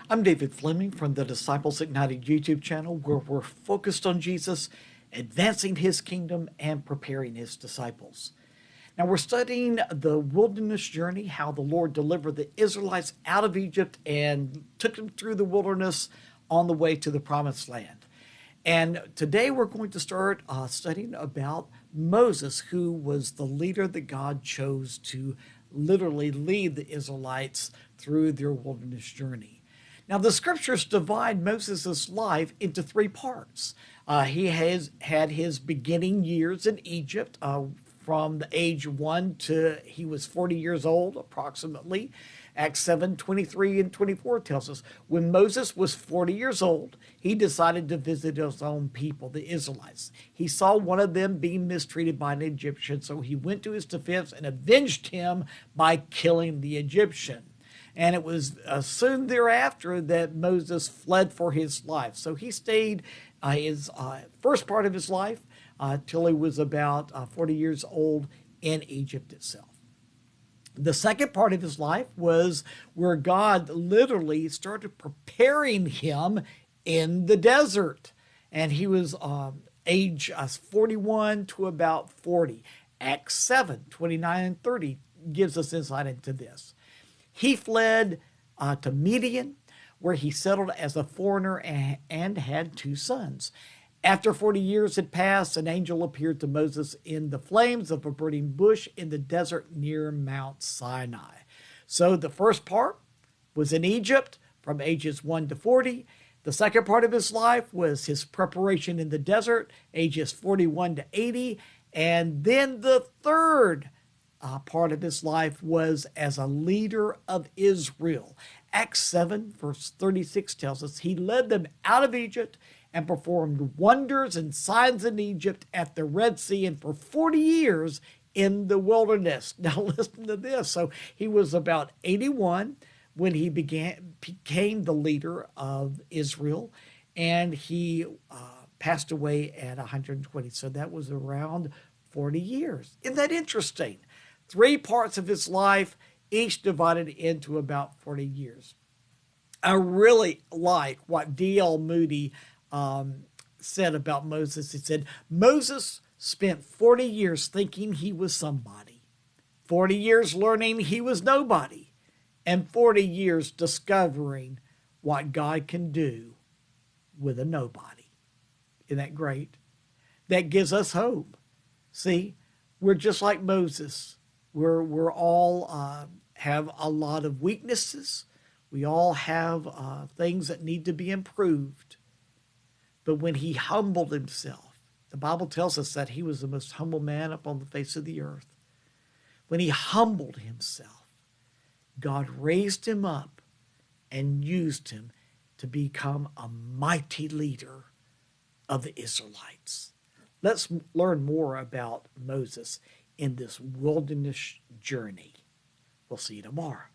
I'm David Fleming from the Disciples Ignited YouTube channel, where we're focused on Jesus, advancing his kingdom, and preparing his disciples. Now, we're studying the wilderness journey, how the Lord delivered the Israelites out of Egypt and took them through the wilderness on the way to the promised land. And today we're going to start studying about Moses, who was the leader that God chose to literally lead the Israelites through their wilderness journey. Now, the scriptures divide Moses' life into three parts. He has had his beginning years in Egypt, from the age 1 to he was 40 years old, approximately. Acts 7, 23 and 24 tells us, when Moses was 40 years old, he decided to visit his own people, the Israelites. He saw one of them being mistreated by an Egyptian, so he went to his defense and avenged him by killing the Egyptian. And it was soon thereafter that Moses fled for his life. So he stayed his first part of his life till he was about 40 years old in Egypt itself. The second part of his life was where God literally started preparing him in the desert. And he was age 41 to about 40. Acts 7, 29 and 30 gives us insight into this. He fled to Midian, where he settled as a foreigner and had 2 sons. After 40 years had passed, an angel appeared to Moses in the flames of a burning bush in the desert near Mount Sinai. So the first part was in Egypt from ages 1 to 40. The second part of his life was his preparation in the desert, ages 41 to 80. And then the third part of his life was as a leader of Israel. Acts 7, verse 36 tells us he led them out of Egypt and performed wonders and signs in Egypt at the Red Sea and for 40 years in the wilderness. Now listen to this. So he was about 81 when he became the leader of Israel, and he passed away at 120. So that was around 40 years. Isn't that interesting? 3 parts of his life, each divided into about 40 years. I really like what D.L. Moody said about Moses. He said, Moses spent 40 years thinking he was somebody, 40 years learning he was nobody, and 40 years discovering what God can do with a nobody. Isn't that great? That gives us hope. See, we're just like Moses. We're all have a lot of weaknesses. We all have things that need to be improved. But when he humbled himself, the Bible tells us that he was the most humble man upon the face of the earth. When he humbled himself, God raised him up and used him to become a mighty leader of the Israelites. Let's learn more about Moses in this wilderness journey. We'll see you tomorrow.